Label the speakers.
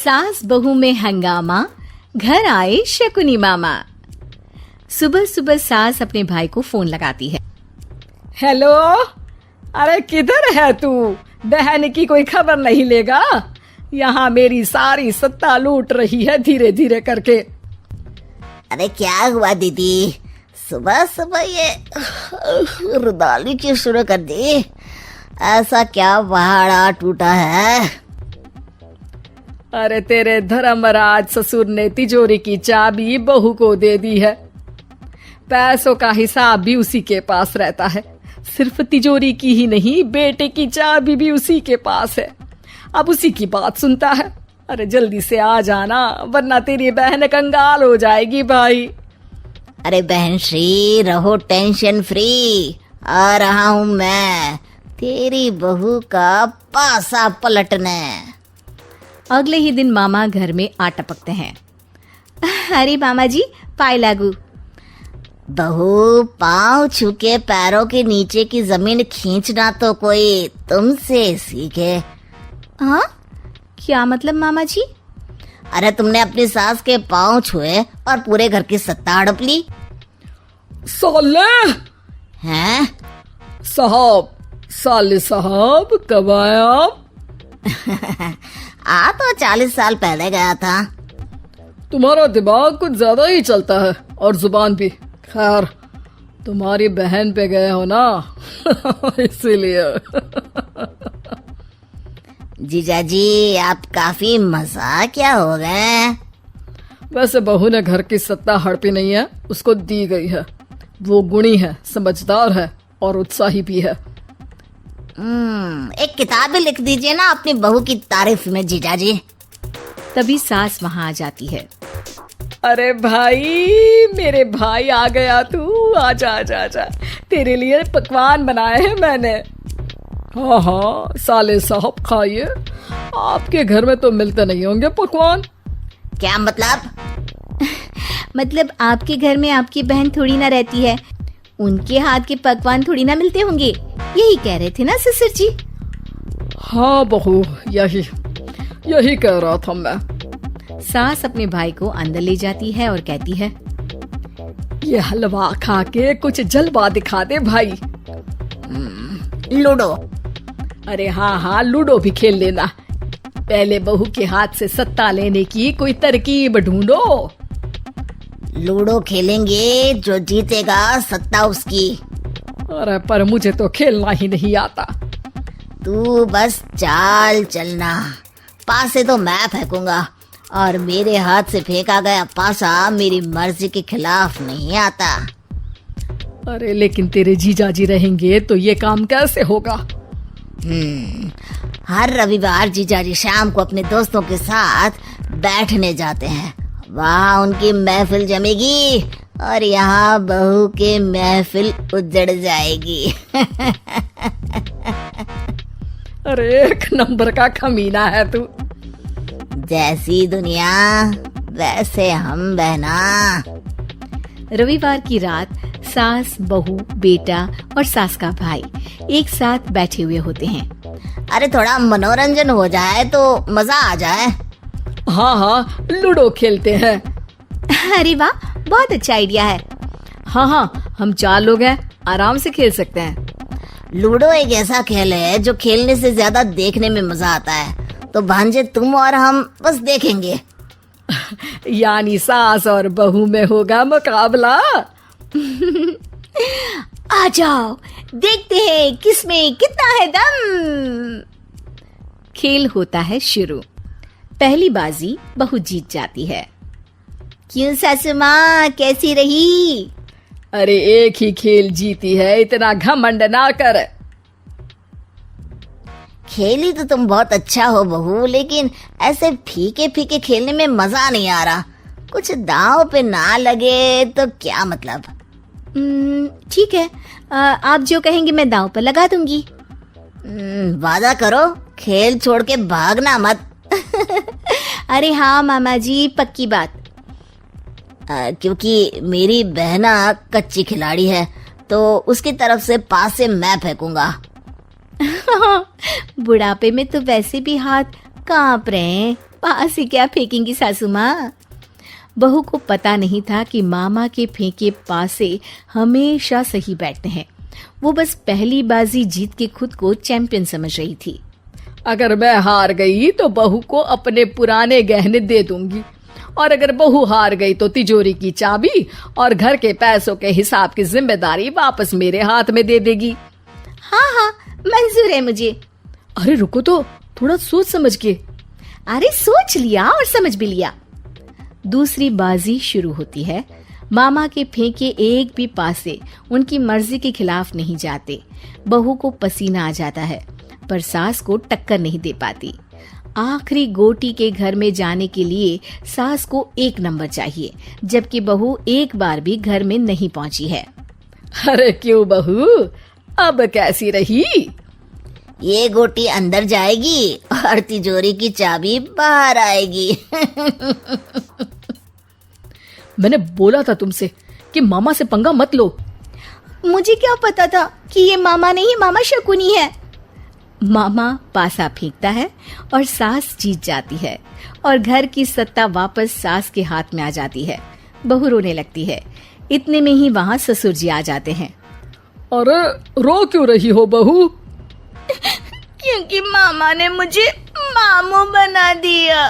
Speaker 1: सास बहू में हंगामा, घर आए शकुनी मामा। सुबह सुबह सास अपने भाई को फोन लगाती है।
Speaker 2: हेलो, अरे किधर है तू? बहन की कोई खबर नहीं लेगा? यहाँ मेरी सारी सत्ता लूट रही है धीरे धीरे करके।
Speaker 3: अरे क्या हुआ दीदी, सुबह सुबह ये रुदाली क्यों शुरू कर दी? ऐसा क्या पहाड़ा टूटा है?
Speaker 2: अरे तेरे धर्मराज ससुर ने तिजोरी की चाबी बहू को दे दी है। पैसों का हिसाब भी उसी के पास रहता है। सिर्फ तिजोरी की ही नहीं, बेटे की चाबी भी उसी के पास है। अब उसी की बात सुनता है। अरे जल्दी से आ जाना, वरना तेरी बहन कंगाल हो जाएगी भाई।
Speaker 3: अरे बहन श्री, रहो टेंशन फ्री, आ रहा हूँ मैं तेरी बहू का पासा पलटने।
Speaker 1: अगले ही दिन मामा घर में आ टपकते हैं। अरे मामा जी, पाए लागू।
Speaker 3: बहू, पाँव छू के पैरों के नीचे की जमीन खींचना तो कोई तुमसे सीखे।
Speaker 1: हाँ, क्या मतलब मामा जी?
Speaker 3: अरे तुमने अपनी सास के पाँव छुए और पूरे घर की सत्ता हड़प ली।
Speaker 2: साले
Speaker 3: हैं?
Speaker 2: साले साहब कब आए आप?
Speaker 3: आ तो 40 साल पहले गया था।
Speaker 2: तुम्हारा दिमाग कुछ ज्यादा ही चलता है और जुबान भी। खैर, तुम्हारी बहन पे गए हो ना इसीलिए।
Speaker 3: जीजाजी, आप काफी मजाकिया हो गए।
Speaker 2: वैसे बहू ने घर की सत्ता हड़पी नहीं है, उसको दी गई है। वो गुणी है, समझदार है और उत्साही भी है।
Speaker 3: एक किताब भी लिख दीजिए ना अपनी बहू की तारीफ में जीजाजी।
Speaker 1: तभी सास वहां आ जाती है।
Speaker 2: अरे भाई, मेरे भाई आ गया तू। आजा आजा आजा, तेरे लिए पकवान बनाए हैं मैंने। हाँ हाँ साले साहब, खाइए। आपके घर में तो मिलते नहीं होंगे पकवान।
Speaker 3: क्या मतलब?
Speaker 1: मतलब आपके घर में आपकी बहन थोड़ी ना रहती है, उनके हाथ के पकवान थोड़ी ना मिलते होंगे, यही कह रहे थे ना ससुर जी?
Speaker 2: हाँ बहू, यही कह रहा था मैं।
Speaker 1: सास अपने भाई को अंदर ले जाती है और कहती है,
Speaker 2: ये हलवा खा के कुछ जलवा दिखा दे भाई।
Speaker 3: लूडो?
Speaker 2: अरे हाँ हाँ, लूडो भी खेल लेना। पहले बहू के हाथ से सत्ता लेने की कोई तरकीब ढूंढो।
Speaker 3: लूडो खेलेंगे, जो जीतेगा सत्ता उसकी।
Speaker 2: अरे पर मुझे तो खेलना ही नहीं आता।
Speaker 3: तू बस चाल चलना, पासे तो मैं फेंकूंगा और मेरे हाथ से फेंका गया पासा मेरी मर्जी के खिलाफ नहीं आता।
Speaker 2: अरे लेकिन तेरे जीजाजी रहेंगे तो ये काम कैसे होगा?
Speaker 3: हर रविवार जीजाजी शाम को अपने दोस्तों के साथ बैठने जाते हैं। वहाँ उनकी महफिल जमेगी और यहाँ बहू की महफिल उजड़ जाएगी।
Speaker 2: अरे एक नंबर का कमीना है तू।
Speaker 3: जैसी दुनिया वैसे हम बहना।
Speaker 1: रविवार की रात सास, बहू, बेटा और सास का भाई एक साथ बैठे हुए होते हैं।
Speaker 3: अरे थोड़ा मनोरंजन हो जाए तो मजा आ जाए।
Speaker 2: हाँ हाँ, लूडो खेलते हैं।
Speaker 1: अरे वाह, बहुत अच्छा आइडिया है।
Speaker 2: हाँ हाँ, हम 4 लोग हैं, आराम से खेल सकते हैं।
Speaker 3: लूडो एक ऐसा खेल है जो खेलने से ज्यादा देखने में मजा आता है। तो भांजे तुम और हम बस देखेंगे।
Speaker 2: यानी सास और बहू में होगा मुकाबला।
Speaker 1: आ जाओ, देखते हैं किसमें कितना है दम। खेल होता है शुरू। पहली बाजी बहू जीत जाती है। क्यों सासू माँ, कैसी रही?
Speaker 2: अरे एक ही खेल जीती है, इतना घमंड ना कर।
Speaker 3: खेली तो तुम बहुत अच्छा हो बहू, लेकिन ऐसे फीके फीके खेलने में मजा नहीं आ रहा। कुछ दांव पे ना लगे तो क्या मतलब?
Speaker 1: ठीक है, आप जो कहेंगे मैं दांव पर लगा दूंगी।
Speaker 3: वादा करो, खेल छोड़ के भागना मत।
Speaker 1: अरे हाँ मामा जी, पक्की बात।
Speaker 3: क्योंकि मेरी बहना कच्ची खिलाड़ी है, तो उसकी तरफ से पास से मैं फेंकूंगा।
Speaker 1: बुढ़ापे में तो वैसे भी हाथ कांप रहे हैं, पास से क्या फेंकेंगी सासू माँ। बहू को पता नहीं था कि मामा के फेंके पासे हमेशा सही बैठते हैं। वो बस पहली बाजी जीत के खुद को चैंपियन समझ रही थी।
Speaker 2: अगर मैं हार गई तो बहू को अपने पुराने गहने दे दूंगी, और अगर बहू हार गई तो तिजोरी की चाबी और घर के पैसों के हिसाब की जिम्मेदारी वापस मेरे हाथ में दे देगी।
Speaker 1: हाँ हाँ, मंजूर है मुझे।
Speaker 2: अरे रुको तो, थोड़ा सोच समझ के।
Speaker 1: अरे सोच लिया और समझ भी लिया। दूसरी बाजी शुरू होती है। मामा के फेंके एक भी पासे उनकी मर्जी के खिलाफ नहीं जाते। बहू को पसीना आ जाता है, पर सास को टक्कर नहीं दे पाती। आखिरी गोटी के घर में जाने के लिए सास को 1 नंबर चाहिए, जबकि बहू एक बार भी घर में नहीं पहुंची है।
Speaker 2: अरे क्यों बहू, अब कैसी रही?
Speaker 3: ये गोटी अंदर जाएगी और तिजोरी की चाबी बाहर आएगी।
Speaker 2: मैंने बोला था तुमसे कि मामा से पंगा मत लो।
Speaker 1: मुझे क्या पता था कि ये मामा नहीं, मामा शकुनी है। मामा पासा फेंकता है और सास जीत जाती है और घर की सत्ता वापस सास के हाथ में आ जाती है। बहू रोने लगती है। इतने में ही वहां ससुर जी आ जाते हैं।
Speaker 2: अरे रो क्यों रही हो बहू?
Speaker 1: क्योंकि मामा ने मुझे मामू बना दिया।